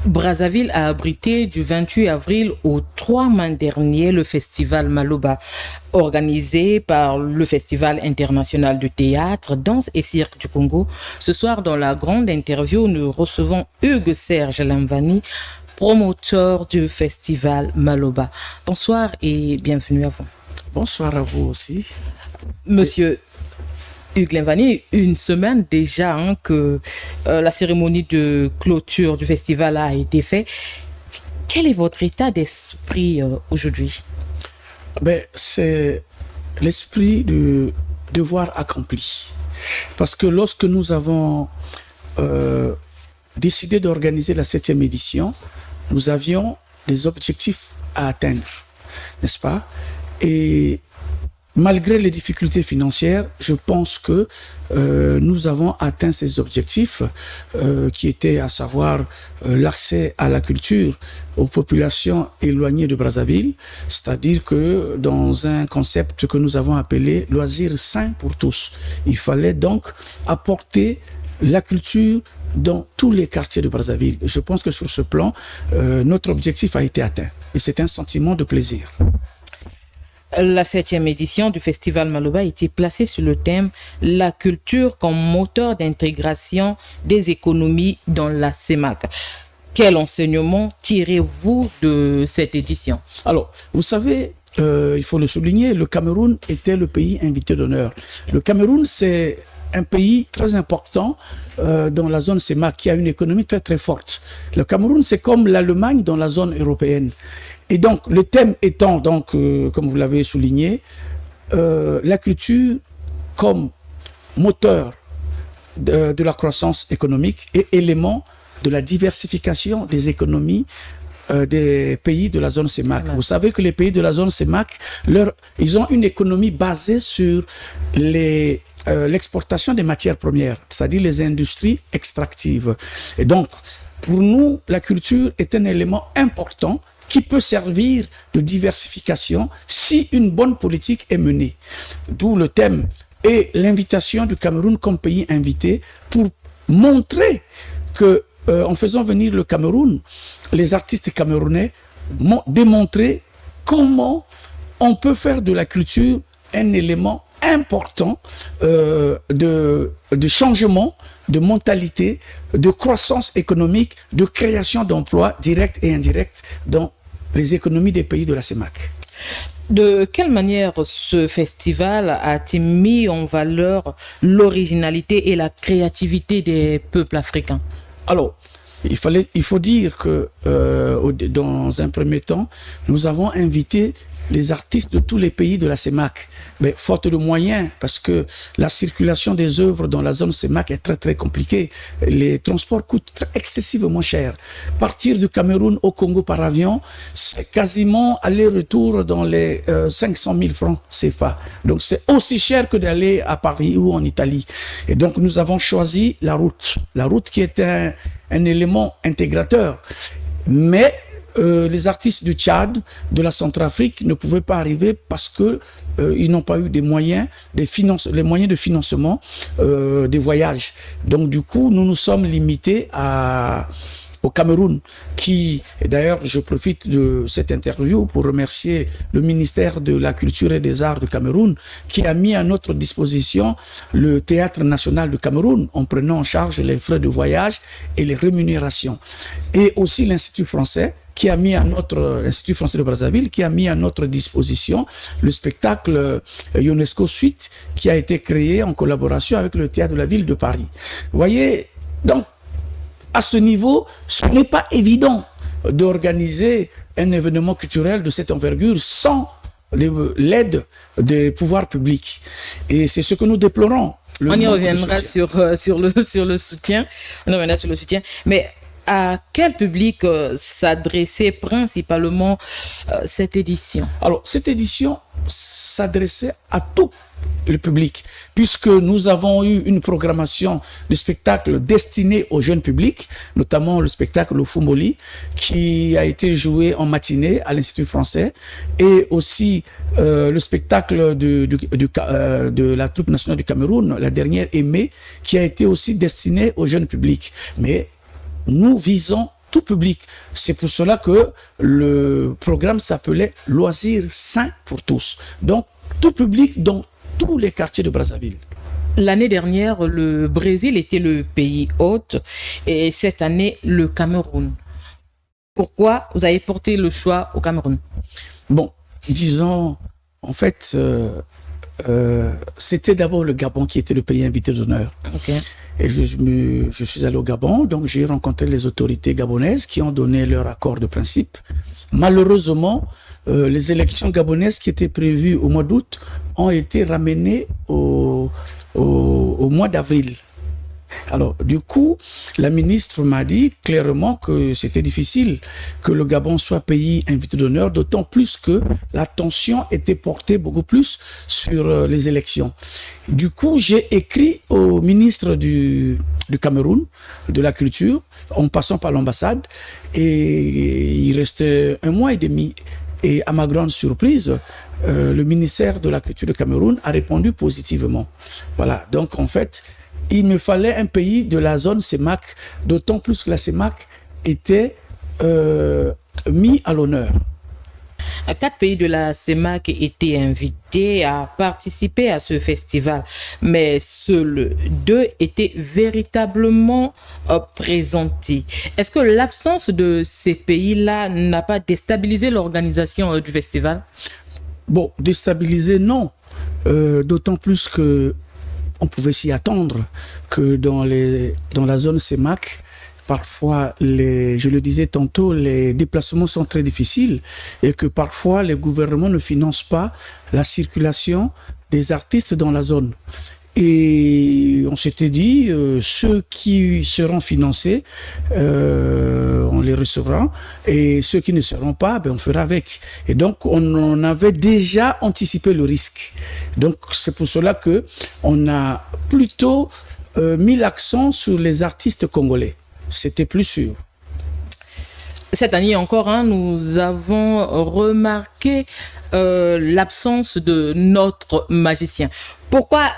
Brazzaville a abrité du 28 avril au 3 mai dernier le festival Maloba, organisé par le Festival international de théâtre, danse et cirque du Congo. Ce soir, dans la grande interview, nous recevons Hugues Serge Lamvani, promoteur du festival Maloba. Bonsoir et bienvenue à vous. Bonsoir à vous aussi. Monsieur Hugues Lamvani, une semaine déjà que la cérémonie de clôture du festival a été faite. Quel est votre état d'esprit aujourd'hui? C'est l'esprit du devoir accompli. Parce que lorsque nous avons décidé d'organiser la 7e édition, nous avions des objectifs à atteindre, n'est-ce pas? Et malgré les difficultés financières, je pense que nous avons atteint ces objectifs qui étaient à savoir l'accès à la culture aux populations éloignées de Brazzaville, c'est-à-dire que dans un concept que nous avons appelé « loisirs sains pour tous », il fallait donc apporter la culture dans tous les quartiers de Brazzaville. Et je pense que sur ce plan, notre objectif a été atteint. Et c'est un sentiment de plaisir. La 7e édition du festival Maloba a été placée sur le thème « La culture comme moteur d'intégration des économies dans la CEMAC ». Quel enseignement tirez-vous de cette édition? Alors, vous savez, il faut le souligner, le Cameroun était le pays invité d'honneur. Le Cameroun, c'est un pays très important dans la zone CEMAC qui a une économie très très forte. Le Cameroun, c'est comme l'Allemagne dans la zone européenne. Et donc, le thème étant, donc, comme vous l'avez souligné, la culture comme moteur de la croissance économique et élément de la diversification des économies des pays de la zone CEMAC. Vous savez que les pays de la zone CEMAC, ils ont une économie basée sur l'exportation des matières premières, c'est-à-dire les industries extractives. Et donc, pour nous, la culture est un élément important qui peut servir de diversification si une bonne politique est menée. D'où le thème et l'invitation du Cameroun comme pays invité pour montrer que, en faisant venir le Cameroun, les artistes camerounais m'ont démontré comment on peut faire de la culture un élément important de changement, de mentalité, de croissance économique, de création d'emplois directs et indirects dans les économies des pays de la CEMAC. De quelle manière ce festival a-t-il mis en valeur l'originalité et la créativité des peuples africains? Alors, il faut dire que dans un premier temps, nous avons invité les artistes de tous les pays de la CEMAC, mais faute de moyens, parce que la circulation des œuvres dans la zone CEMAC est très très compliquée. Les transports coûtent excessivement cher. Partir du Cameroun au Congo par avion, c'est quasiment aller-retour dans les 500 000 francs CFA. Donc c'est aussi cher que d'aller à Paris ou en Italie. Et donc nous avons choisi la route qui est un élément intégrateur. Mais les artistes du Tchad, de la Centrafrique ne pouvaient pas arriver parce que ils n'ont pas eu les moyens de financement des voyages. Donc du coup, nous nous sommes limités au Cameroun, et d'ailleurs je profite de cette interview pour remercier le ministère de la Culture et des Arts du Cameroun qui a mis à notre disposition le Théâtre national du Cameroun en prenant en charge les frais de voyage et les rémunérations. Et aussi l'Institut français l'Institut français de Brazzaville, qui a mis à notre disposition le spectacle UNESCO Suite, qui a été créé en collaboration avec le Théâtre de la Ville de Paris. Vous voyez, donc, à ce niveau, ce n'est pas évident d'organiser un événement culturel de cette envergure sans l'aide des pouvoirs publics. Et c'est ce que nous déplorons. On y reviendra sur le soutien. On reviendra sur le soutien. Mais à quel public s'adressait principalement cette édition? Alors, cette édition s'adressait à tout le public, puisque nous avons eu une programmation de spectacles destinés au jeune public, notamment le spectacle Fumboli, qui a été joué en matinée à l'Institut français, et aussi le spectacle de la troupe nationale du Cameroun, la dernière Aimée, qui a été aussi destiné au jeune public. Mais nous visons tout public. C'est pour cela que le programme s'appelait Loisirs sains pour tous. Donc, tout public dans tous les quartiers de Brazzaville. L'année dernière, le Brésil était le pays hôte et cette année, le Cameroun. Pourquoi vous avez porté le choix au Cameroun? Bon, disons, en fait, c'était d'abord le Gabon qui était le pays invité d'honneur. Okay. Et je suis allé au Gabon, donc j'ai rencontré les autorités gabonaises qui ont donné leur accord de principe. Malheureusement, les élections gabonaises qui étaient prévues au mois d'août ont été ramenées au mois d'avril. Alors, du coup, la ministre m'a dit clairement que c'était difficile que le Gabon soit pays invité d'honneur, d'autant plus que l'attention était portée beaucoup plus sur les élections. Du coup, j'ai écrit au ministre du Cameroun, de la Culture, en passant par l'ambassade, et il restait 1 mois et demi. Et à ma grande surprise, le ministère de la Culture du Cameroun a répondu positivement. Voilà, donc en fait, il me fallait un pays de la zone CEMAC, d'autant plus que la CEMAC était mis à l'honneur. 4 pays de la CEMAC étaient invités à participer à ce festival, mais seuls 2 étaient véritablement présentés. Est-ce que l'absence de ces pays-là n'a pas déstabilisé l'organisation du festival? Bon, déstabilisé, non. D'autant plus que on pouvait s'y attendre que dans la zone CEMAC, parfois, je le disais tantôt, les déplacements sont très difficiles et que parfois les gouvernements ne financent pas la circulation des artistes dans la zone. Et on s'était dit, ceux qui seront financés, on les recevra, et ceux qui ne seront pas, on fera avec. Et donc, on avait déjà anticipé le risque. Donc, c'est pour cela que on a plutôt mis l'accent sur les artistes congolais. C'était plus sûr. Cette année encore, nous avons remarqué l'absence de notre magicien. Pourquoi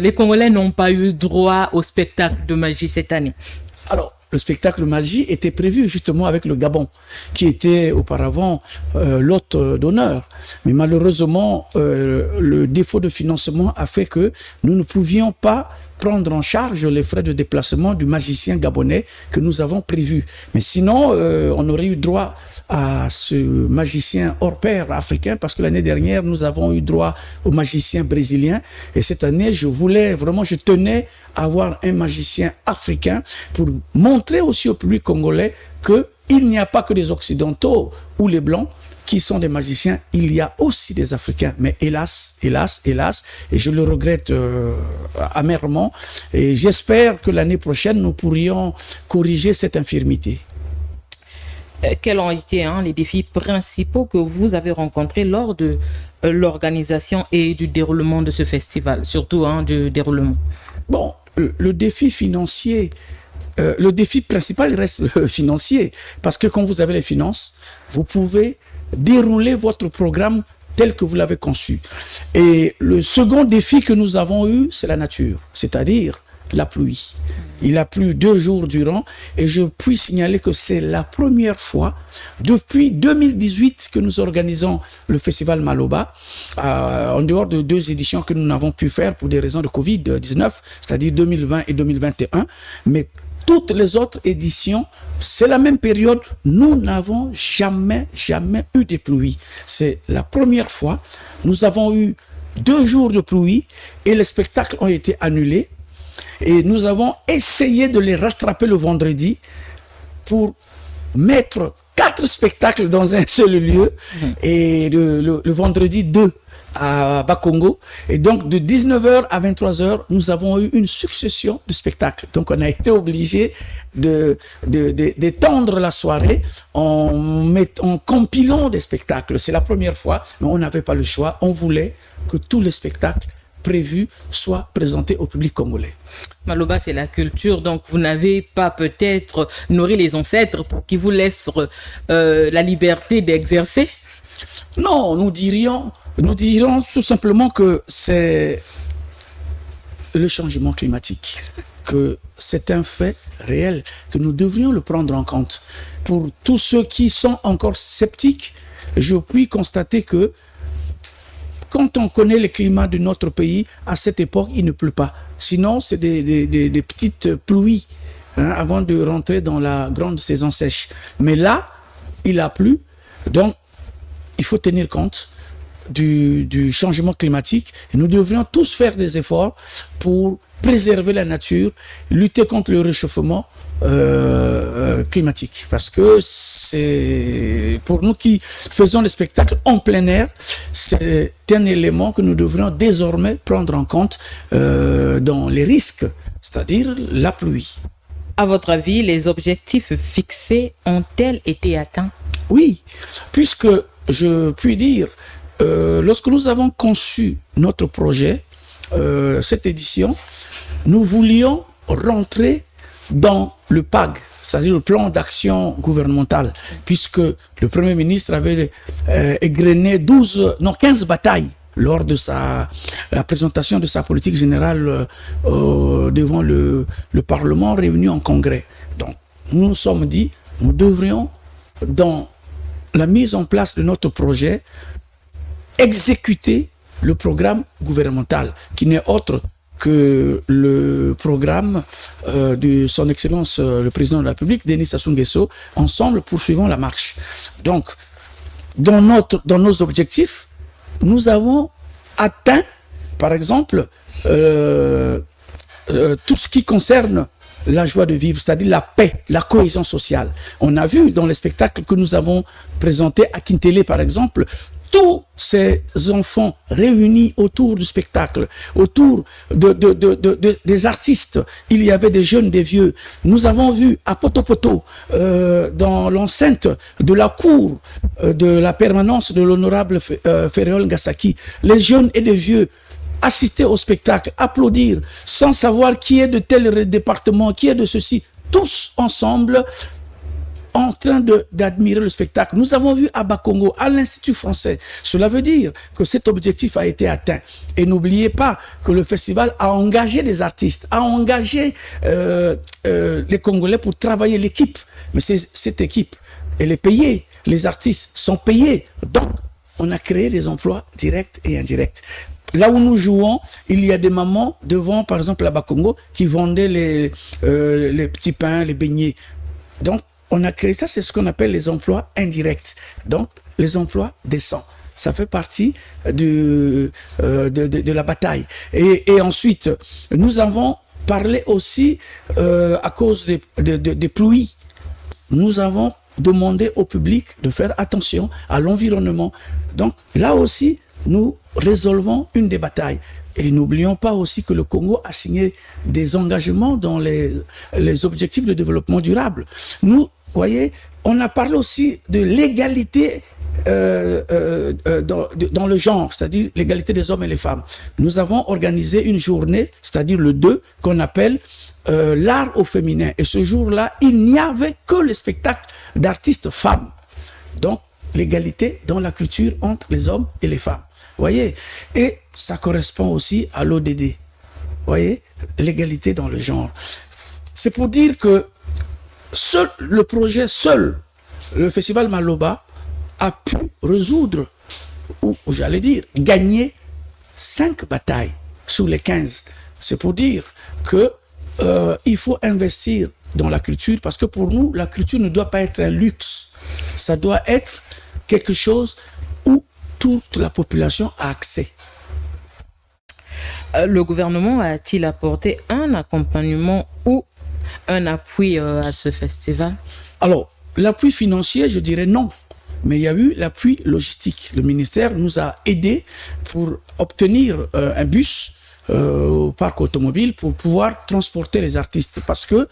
les Congolais n'ont pas eu droit au spectacle de magie cette année? Alors, le spectacle de magie était prévu justement avec le Gabon, qui était auparavant l'hôte d'honneur. Mais malheureusement, le défaut de financement a fait que nous ne pouvions pas prendre en charge les frais de déplacement du magicien gabonais que nous avons prévu. Mais sinon, on aurait eu droit à ce magicien hors pair africain, parce que l'année dernière, nous avons eu droit au magicien brésilien. Et cette année, je tenais à avoir un magicien africain pour montrer aussi au public congolais qu'il n'y a pas que des Occidentaux ou les Blancs qui sont des magiciens, il y a aussi des Africains. Mais hélas, et je le regrette amèrement, et j'espère que l'année prochaine, nous pourrions corriger cette infirmité. Quels ont été les défis principaux que vous avez rencontrés lors de l'organisation et du déroulement de ce festival, surtout du déroulement? Bon, le défi financier, le défi principal reste financier, parce que quand vous avez les finances, vous pouvez dérouler votre programme tel que vous l'avez conçu. Et le second défi que nous avons eu, c'est la nature, c'est-à-dire la pluie. Il a plu 2 jours durant et je puis signaler que c'est la première fois depuis 2018 que nous organisons le festival Maloba, en dehors de 2 éditions que nous n'avons pu faire pour des raisons de Covid-19, c'est-à-dire 2020 et 2021. Mais toutes les autres éditions, c'est la même période, nous n'avons jamais eu de pluie. C'est la première fois. Nous avons eu 2 jours de pluie et les spectacles ont été annulés. Et nous avons essayé de les rattraper le vendredi pour mettre 4 spectacles dans un seul lieu. Et le vendredi 2 à Bakongo. Et donc, de 19h à 23h, nous avons eu une succession de spectacles. Donc, on a été obligé d'étendre la soirée en compilant des spectacles. C'est la première fois, mais on n'avait pas le choix. On voulait que tous les spectacles prévus soient présentés au public congolais. Maloba, c'est la culture, donc vous n'avez pas peut-être nourri les ancêtres pour qu'ils vous laissent la liberté d'exercer? Non, nous dirions tout simplement que c'est le changement climatique, que c'est un fait réel, que nous devrions le prendre en compte. pour tous ceux qui sont encore sceptiques, je puis constater que quand on connaît le climat de notre pays, à cette époque, il ne pleut pas. Sinon, c'est des petites pluies avant de rentrer dans la grande saison sèche. Mais là, il a plu. Donc, il faut tenir compte du changement climatique. Et nous devrions tous faire des efforts pour préserver la nature, lutter contre le réchauffement climatique. Parce que c'est pour nous qui faisons le spectacle en plein air, c'est un élément que nous devrions désormais prendre en compte dans les risques, c'est-à-dire la pluie. À votre avis, les objectifs fixés ont-ils été atteints? Oui, puisque je puis dire, lorsque nous avons conçu notre projet, cette édition, nous voulions rentrer dans le PAG, c'est-à-dire le plan d'action gouvernemental, puisque le Premier ministre avait égrené 15 batailles lors de la présentation de sa politique générale devant le Parlement réuni en congrès. Donc, nous nous sommes dit, nous devrions, dans la mise en place de notre projet, exécuter le programme gouvernemental, qui n'est autre que le programme de son Excellence le Président de la République, Denis Sassou Nguesso, ensemble poursuivons la marche. Donc, dans nos objectifs, nous avons atteint, par exemple, tout ce qui concerne la joie de vivre, c'est-à-dire la paix, la cohésion sociale. On a vu dans les spectacles que nous avons présentés à Kintélé, par exemple, tous ces enfants réunis autour du spectacle, autour des artistes. Il y avait des jeunes, des vieux. Nous avons vu à Poto-Poto, dans l'enceinte de la cour de la permanence de l'honorable Féréol Ngassaki, les jeunes et les vieux assister au spectacle, applaudir, sans savoir qui est de tel département, qui est de ceci, tous ensemble, en train d'admirer le spectacle. Nous avons vu à Bakongo, à l'Institut français. Cela veut dire que cet objectif a été atteint. Et n'oubliez pas que le festival a engagé des artistes, a engagé les Congolais pour travailler l'équipe. Mais cette équipe, elle est payée. Les artistes sont payés. Donc, on a créé des emplois directs et indirects. Là où nous jouons, il y a des mamans devant, par exemple, à Bakongo, qui vendaient les petits pains, les beignets. Donc, on a créé ça, c'est ce qu'on appelle les emplois indirects. Donc, les emplois décents. Ça fait partie de la bataille. Et ensuite, nous avons parlé aussi, à cause des pluies, nous avons demandé au public de faire attention à l'environnement. Donc, là aussi, nous résolvons une des batailles. Et n'oublions pas aussi que le Congo a signé des engagements dans les objectifs de développement durable. Nous, voyez, on a parlé aussi de l'égalité dans le genre, c'est-à-dire l'égalité des hommes et les femmes. Nous avons organisé une journée, c'est-à-dire le 2, qu'on appelle l'art au féminin. Et ce jour-là, il n'y avait que les spectacles d'artistes femmes. Donc, l'égalité dans la culture entre les hommes et les femmes. Voyez, et ça correspond aussi à l'ODD. Voyez, l'égalité dans le genre. C'est pour dire que seul le projet, le festival Maloba a pu résoudre, ou j'allais dire, gagner 5 batailles sur les 15. C'est pour dire que il faut investir dans la culture, parce que pour nous, la culture ne doit pas être un luxe. Ça doit être quelque chose où toute la population a accès. Le gouvernement a-t-il apporté un accompagnement ou un appui à ce festival? Alors, l'appui financier, je dirais non. Mais il y a eu l'appui logistique. Le ministère nous a aidés pour obtenir un bus au parc automobile pour pouvoir transporter les artistes. Parce que,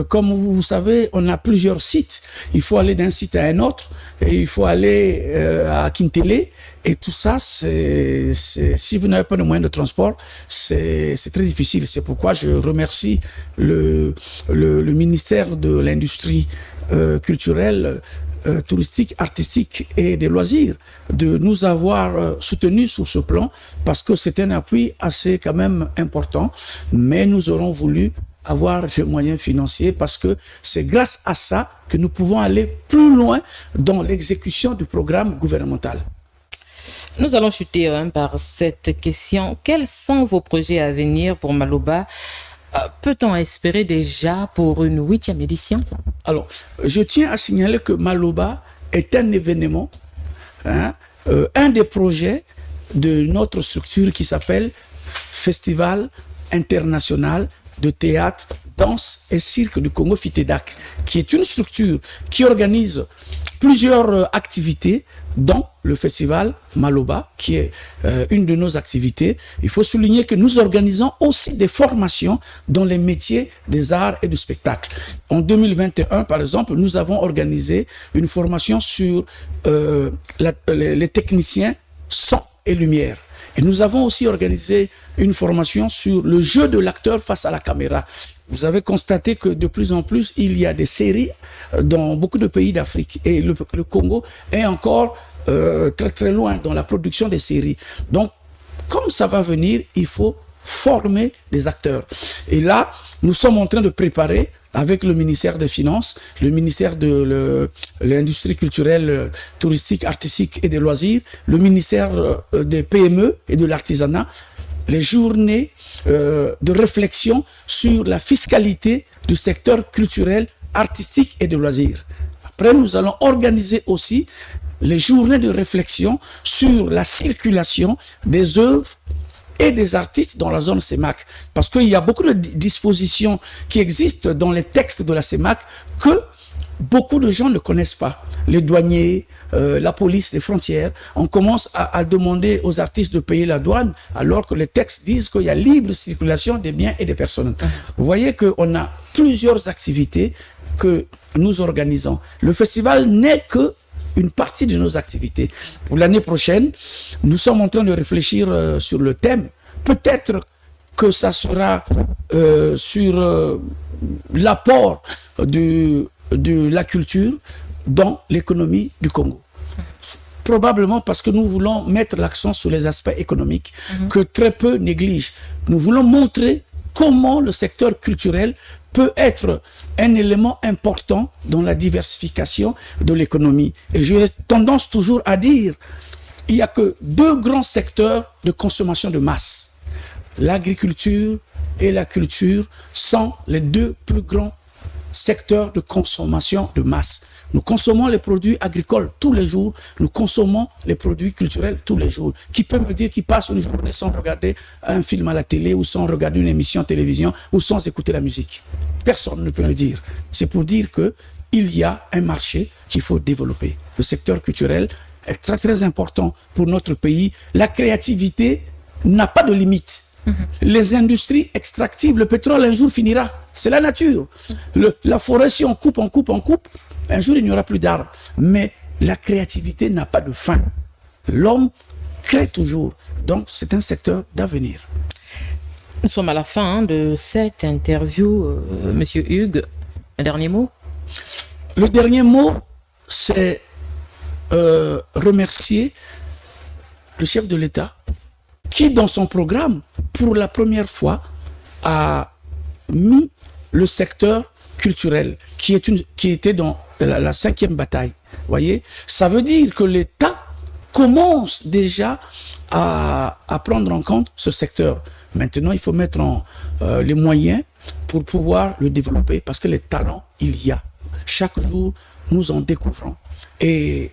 comme vous savez, on a plusieurs sites. Il faut aller d'un site à un autre. Et il faut aller à Kintélé. Et tout ça, si vous n'avez pas de moyens de transport, c'est très difficile. C'est pourquoi je remercie le ministère de l'Industrie culturelle, touristique, artistique et des loisirs de nous avoir soutenus sur ce plan, parce que c'est un appui assez quand même important, mais nous aurons voulu avoir des moyens financiers parce que c'est grâce à ça que nous pouvons aller plus loin dans l'exécution du programme gouvernemental. Nous allons chuter par cette question. Quels sont vos projets à venir pour Maloba? Peut-on espérer déjà pour une 8e édition? Alors, je tiens à signaler que Maloba est un événement, un des projets de notre structure qui s'appelle Festival international de théâtre, danse et cirque du Congo FITEDAC, qui est une structure qui organise plusieurs activités, dont le festival Maloba, qui est une de nos activités. Il faut souligner que nous organisons aussi des formations dans les métiers des arts et du spectacle. En 2021, par exemple, nous avons organisé une formation sur les techniciens son et lumière. Et nous avons aussi organisé une formation sur le jeu de l'acteur face à la caméra. Vous avez constaté que de plus en plus, il y a des séries dans beaucoup de pays d'Afrique. Et le Congo est encore très très loin dans la production des séries. Donc, comme ça va venir, il faut former des acteurs. Et là, nous sommes en train de préparer avec le ministère des Finances, le ministère de l'Industrie culturelle, touristique, artistique et des loisirs, le ministère des PME et de l'artisanat, les journées de réflexion sur la fiscalité du secteur culturel, artistique et de loisirs. Après, nous allons organiser aussi les journées de réflexion sur la circulation des œuvres et des artistes dans la zone CEMAC. Parce qu'il y a beaucoup de dispositions qui existent dans les textes de la CEMAC que beaucoup de gens ne connaissent pas. Les douaniers, la police, les frontières, on commence à demander aux artistes de payer la douane alors que les textes disent qu'il y a libre circulation des biens et des personnes. Vous voyez qu'on a plusieurs activités que nous organisons. Le festival n'est que une partie de nos activités. Pour l'année prochaine, nous sommes en train de réfléchir sur le thème. Peut-être que ça sera sur l'apport de la culture dans l'économie du Congo. Probablement parce que nous voulons mettre l'accent sur les aspects économiques que très peu négligent. Nous voulons montrer comment le secteur culturel peut être un élément important dans la diversification de l'économie. Et j'ai tendance toujours à dire, il n'y a que deux grands secteurs de consommation de masse. L'agriculture et la culture sont les deux plus grands secteurs de consommation de masse. Nous consommons les produits agricoles tous les jours, nous consommons les produits culturels tous les jours. Qui peut me dire qu'il passe une journée sans regarder un film à la télé ou sans regarder une émission de télévision ou sans écouter la musique? Personne ne peut le dire. C'est pour dire qu'il y a un marché qu'il faut développer. Le secteur culturel est très très important pour notre pays. La créativité n'a pas de limite. Les industries extractives, le pétrole un jour finira. C'est la nature. La forêt, si on coupe, un jour il n'y aura plus d'arbres. Mais la créativité n'a pas de fin. L'homme crée toujours. Donc c'est un secteur d'avenir. Nous sommes à la fin de cette interview. Monsieur Hugues, un dernier mot? Le dernier mot, c'est remercier le chef de l'État qui, dans son programme, pour la première fois, a mis le secteur culturel qui était dans la 5e bataille. Voyez, ça veut dire que l'État commence déjà à prendre en compte ce secteur. Maintenant, il faut mettre les moyens pour pouvoir le développer parce que les talents, il y a. Chaque jour, nous en découvrons. Et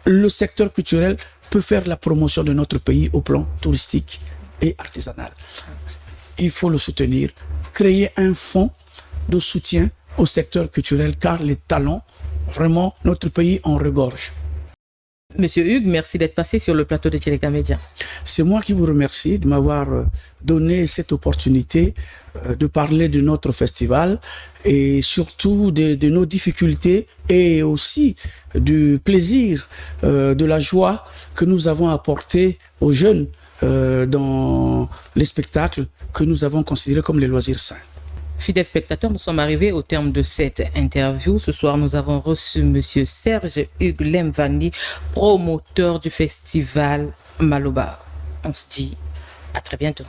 le secteur culturel peut faire la promotion de notre pays au plan touristique et artisanal. Il faut le soutenir, créer un fonds de soutien au secteur culturel car les talents, vraiment, notre pays en regorge. Monsieur Hugues, merci d'être passé sur le plateau de Tcheleka Média. C'est moi qui vous remercie de m'avoir donné cette opportunité de parler de notre festival et surtout de nos difficultés et aussi du plaisir, de la joie que nous avons apporté aux jeunes dans les spectacles que nous avons considérés comme les loisirs sains. Fidèles spectateurs, nous sommes arrivés au terme de cette interview. Ce soir, nous avons reçu Monsieur Serge Hugues Lemvani, promoteur du festival Maloba. On se dit à très bientôt.